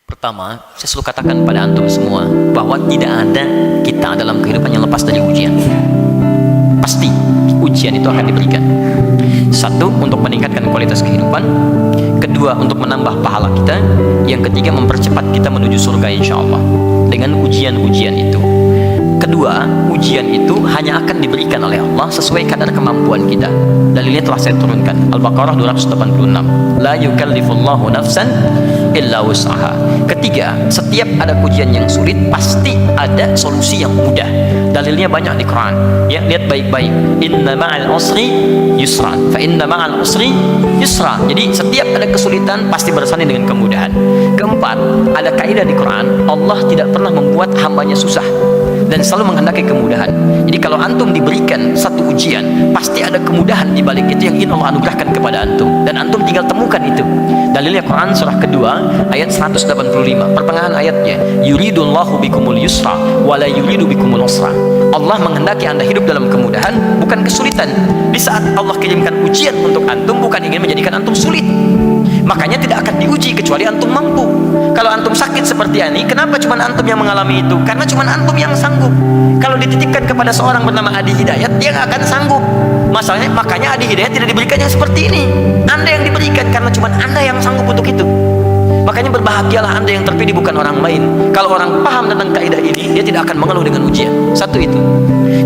Pertama, saya selalu katakan pada antum semua bahwa tidak ada kita dalam kehidupan yang lepas dari ujian. Pasti ujian itu akan diberikan. Satu, untuk meningkatkan kualitas kehidupan. Kedua, untuk menambah pahala kita. Yang ketiga, mempercepat kita menuju surga insya Allah dengan ujian-ujian itu. Kedua, ujian itu hanya akan diberikan oleh Allah sesuai kadar kemampuan kita. Dalilnya telah saya turunkan, Al-Baqarah 286. La yukallifullahu nafsan illa wus'aha. Ketiga, setiap ada ujian yang sulit pasti ada solusi yang mudah. Dalilnya banyak di Quran. Ya, lihat baik-baik. Inna ma'al usri yusra. Fa inna ma'al usri yusra. Jadi setiap ada kesulitan pasti bersanding dengan kemudahan. Keempat, ada kaidah di Quran, Allah tidak pernah membuat hambanya susah dan selalu menghendaki kemudahan. Jadi kalau antum diberikan satu ujian, pasti ada kemudahan di balik itu yang ingin Allah anugerahkan kepada antum, dan antum tinggal temukan itu. Dalilnya Quran surah kedua ayat 185. Pertengahan ayatnya, yuridullahu bikumul yusra wa la yuridu bikumul usra. Allah menghendaki Anda hidup dalam kemudahan, bukan kesulitan. Di saat Allah kirimkan ujian untuk antum, bukan ingin menjadikan antum sulit. Makanya tidak akan diuji kecuali antum mampu. Kalau antum sakit seperti ini, kenapa cuma antum yang mengalami itu? Karena cuma antum yang sanggup. Kalau dititipkan kepada seorang bernama Adi Hidayat, dia nggak akan sanggup. Masalahnya, makanya Adi Hidayat tidak diberikan yang seperti ini. Anda yang diberikan karena cuma Anda yang sanggup untuk itu. Makanya berbahagialah Anda yang terpilih, bukan orang lain. Kalau orang paham tentang kaidah ini, dia tidak akan mengeluh dengan ujian. Satu itu.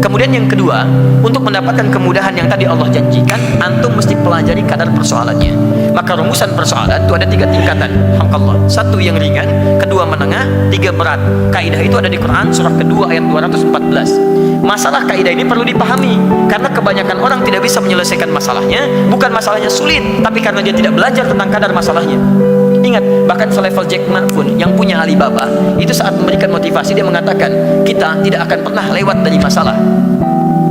Kemudian yang kedua, untuk mendapatkan kemudahan yang tadi Allah janjikan, antum mesti pelajari kadar persoalannya. Maka rumusan persoalan itu ada 3 tingkatan. Alhamdulillah. 1 yang ringan, 2 menengah, 3 berat. Kaidah itu ada di Quran surah kedua ayat 214. Masalah kaidah ini perlu dipahami, karena kebanyakan orang tidak bisa menyelesaikan masalahnya, bukan masalahnya sulit, tapi karena dia tidak belajar tentang kadar masalahnya. Ingat, bahkan selevel Jack Ma pun yang punya Alibaba, itu saat memberikan motivasi dia mengatakan, kita tidak akan pernah lewat dari masalah.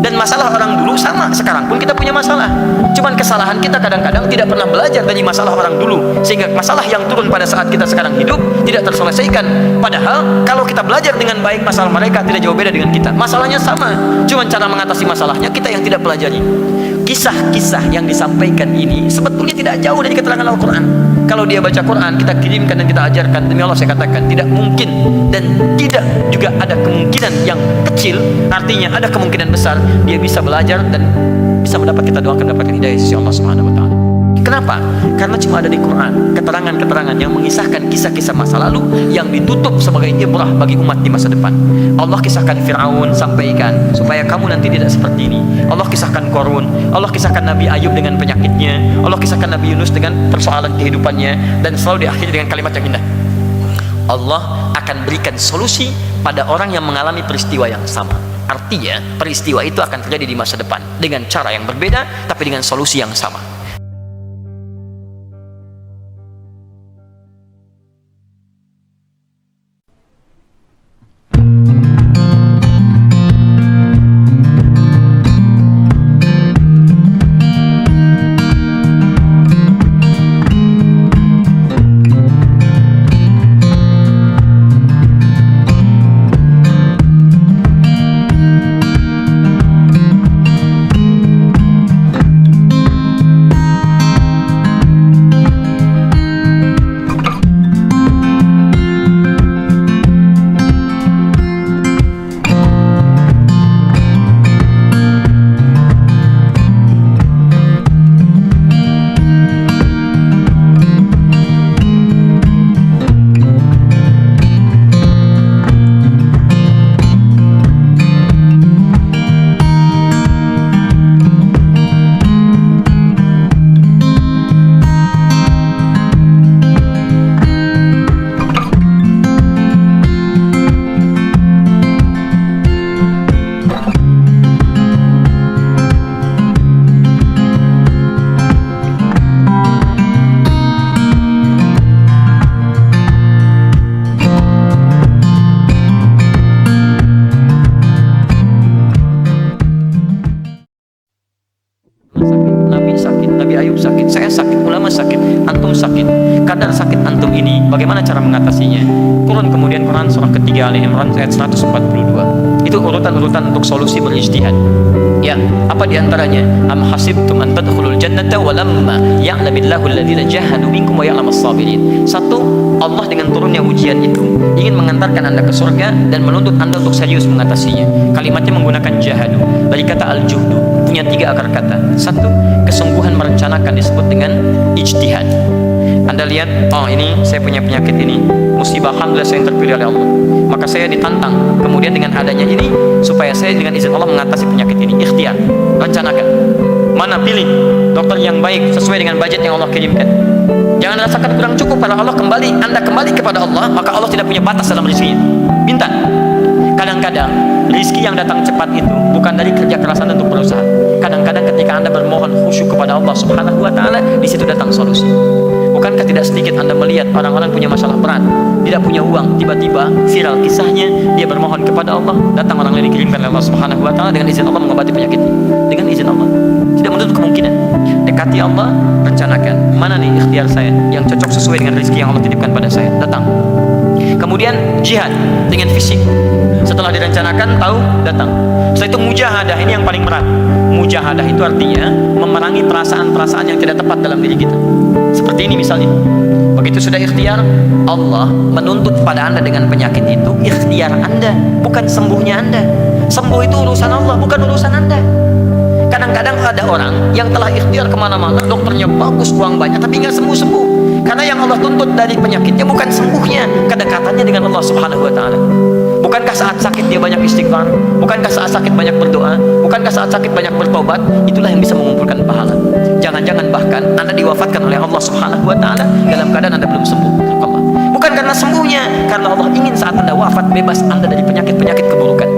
Dan masalah orang dulu sama, sekarang pun kita punya masalah. Cuman kesalahan kita kadang-kadang tidak pernah belajar dari masalah orang dulu, sehingga masalah yang turun pada saat kita sekarang hidup tidak terselesaikan. Padahal kalau kita belajar dengan baik masalah mereka tidak jauh beda dengan kita. Masalahnya sama, cuman cara mengatasi masalahnya kita yang tidak pelajari. Kisah-kisah yang disampaikan ini sebetulnya tidak jauh dari keterangan Al-Quran. Kalau dia baca Quran, kita kirimkan dan kita ajarkan, demi Allah saya katakan tidak mungkin, dan tidak juga ada kemungkinan yang kecil, artinya ada kemungkinan besar dia bisa belajar dan bisa mendapat, kita doakan mendapatkan hidayah sisi Allah Subhanahu wa taala. Kenapa? Karena cuma ada di Quran keterangan-keterangan yang mengisahkan kisah-kisah masa lalu yang ditutup sebagai ibrah bagi umat di masa depan. Allah kisahkan Fir'aun, sampaikan supaya kamu nanti tidak seperti ini. Allah kisahkan Qarun, Allah kisahkan Nabi Ayub dengan penyakitnya, Allah kisahkan Nabi Yunus dengan persoalan kehidupannya, dan selalu diakhiri dengan kalimat yang indah. Allah akan berikan solusi pada orang yang mengalami peristiwa yang sama. Artinya peristiwa itu akan terjadi di masa depan dengan cara yang berbeda tapi dengan solusi yang sama. Nabi Ayub sakit, saya sakit, ulama sakit, antum sakit. Kadar sakit antum ini, bagaimana cara mengatasinya? Turun kemudian Quran surah ketiga Ali Imran ayat 142. Itu urutan-urutan untuk solusi berijtihad. Ya, apa diantaranya? Am hasibtum an tadkhulul jannata wa lamma ya'lamillahu alladhina jahadu minkum wa ya'lamas sabirin. Satu, Allah dengan turunnya ujian itu ingin mengantarkan Anda ke surga dan menuntut Anda untuk serius mengatasinya. Kalimatnya menggunakan jahadu dari kata al-juhdu, punya 3 akar kata. Satu, kesungguhan merencanakan disebut dengan ijtihad. Anda lihat, oh ini saya punya penyakit ini, musibah, alhamdulillah saya yang terpilih oleh Allah, maka saya ditantang kemudian dengan adanya ini supaya saya dengan izin Allah mengatasi penyakit ini. Ikhtiar, rencanakan. Mana pilih dokter yang baik sesuai dengan budget yang Allah kirimkan. Jangan rasakan kurang cukup pada Allah, Anda kembali kepada Allah, maka Allah tidak punya batas dalam rezekinya. Minta. Kadang-kadang rezeki yang datang cepat itu bukan dari kerja keras Anda untuk berusaha. Kadang-kadang ketika Anda bermohon khusyuk kepada Allah Subhanahu wa taala, di situ datang solusi. Bukankah tidak sedikit Anda melihat orang-orang punya masalah berat, tidak punya uang, tiba-tiba viral kisahnya, dia bermohon kepada Allah, datang orang lain dikirimkan oleh Allah Subhanahu wa taala dengan izin Allah mengobati penyakitnya. Dengan izin Allah. Tidak menutup kemungkinan. Dekati Allah, rencanakan. Mana nih ikhtiar saya yang cocok sesuai dengan rezeki yang Allah titipkan pada saya? Datang. Kemudian jihad dengan fisik. Setelah direncanakan, tahu, datang. Setelah itu mujahadah, ini yang paling berat. Mujahadah itu artinya memerangi perasaan-perasaan yang tidak tepat dalam diri kita. Seperti ini misalnya. Begitu sudah ikhtiar, Allah menuntut pada Anda dengan penyakit itu, ikhtiar Anda, bukan sembuhnya Anda. Sembuh itu urusan Allah, bukan urusan Anda. Kadang-kadang ada orang yang telah ikhtiar kemana-mana, dokternya bagus, uang banyak, tapi nggak sembuh-sembuh. Karena yang Allah tuntut dari penyakitnya bukan sembuhnya, kedekatannya dengan Allah Subhanahu wa taala. Bukankah saat sakit dia banyak istighfar? Bukankah saat sakit banyak berdoa? Bukankah saat sakit banyak bertobat? Itulah yang bisa mengumpulkan pahala. Jangan-jangan bahkan Anda diwafatkan oleh Allah Subhanahu wa taala dalam keadaan Anda belum sembuh. Bukan karena sembuhnya, karena Allah ingin saat Anda wafat bebas Anda dari penyakit-penyakit keburukan.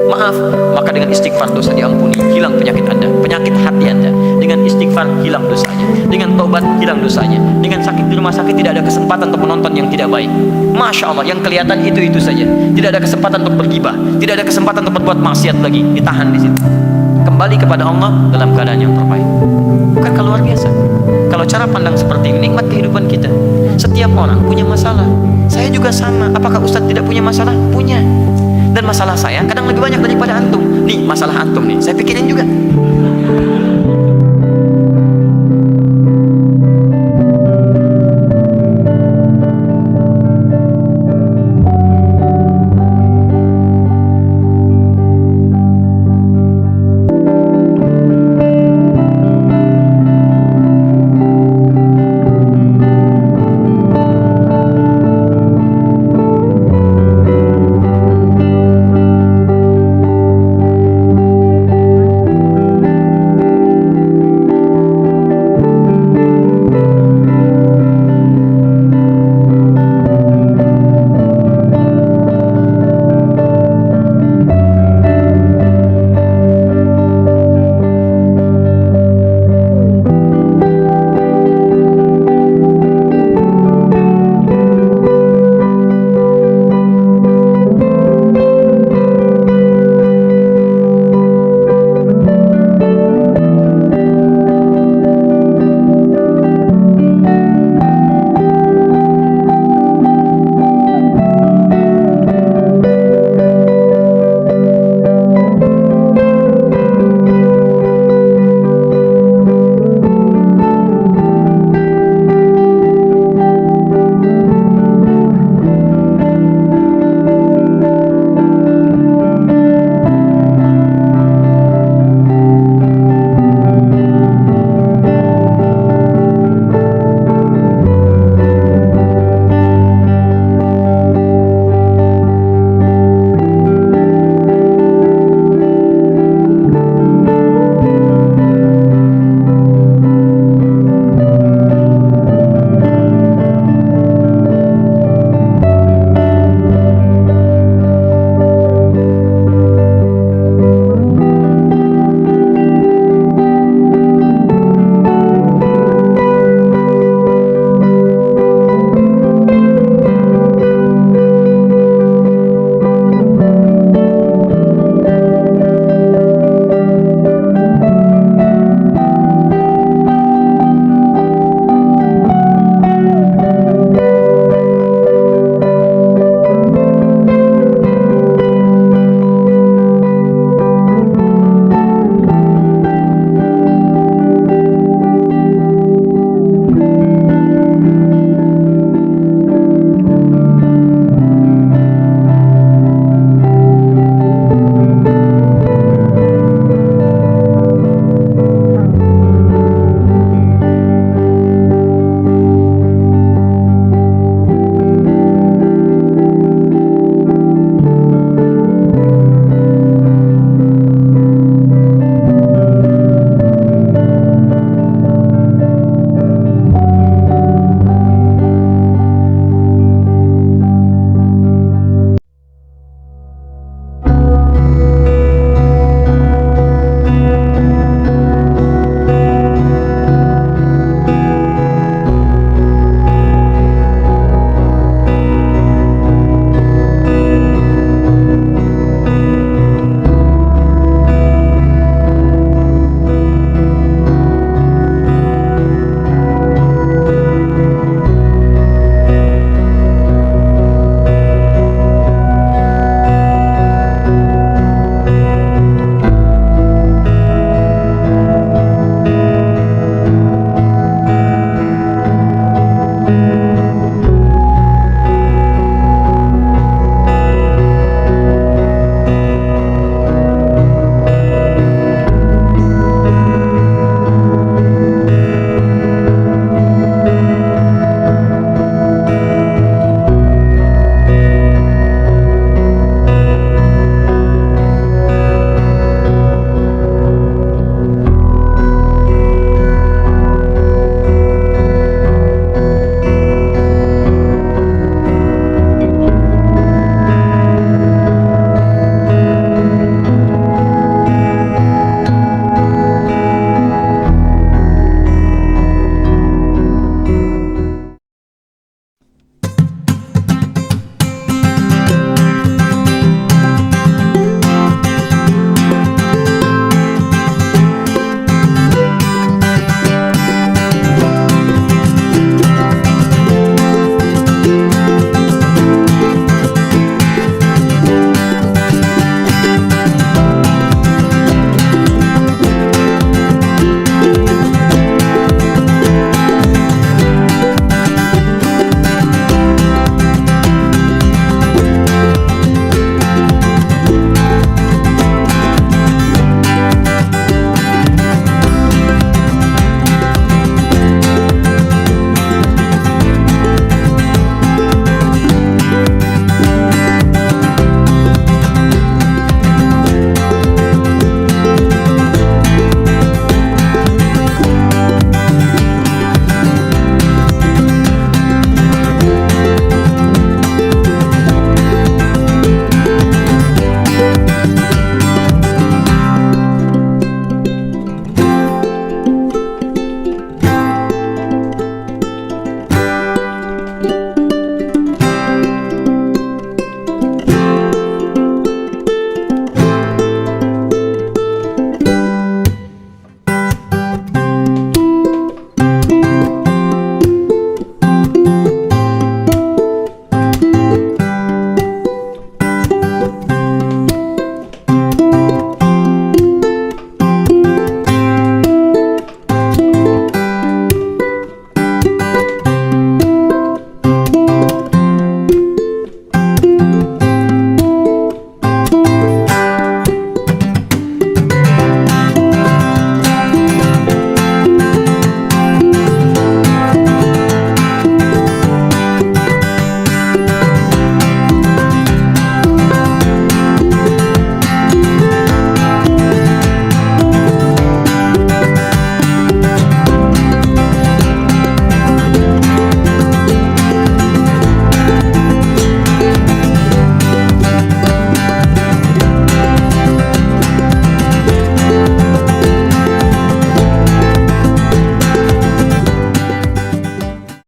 Maaf, maka dengan istighfar dosa diampuni, hilang penyakit Anda, penyakit hati Anda. Dengan istighfar hilang dosanya, dengan taubat hilang dosanya. Dengan sakit di rumah sakit tidak ada kesempatan untuk menonton yang tidak baik. Masya Allah, yang kelihatan itu saja. Tidak ada kesempatan untuk bergibah, tidak ada kesempatan untuk berbuat maksiat lagi, ditahan di situ. Kembali kepada Allah dalam keadaan yang terbaik. Bukankah luar biasa? Kalau cara pandang seperti ini, nikmat kehidupan kita. Setiap orang punya masalah. Saya juga sama. Apakah Ustadz tidak punya masalah? Punya. Dan masalah saya kadang lebih banyak daripada antum. Nih masalah antum nih, saya pikirin juga.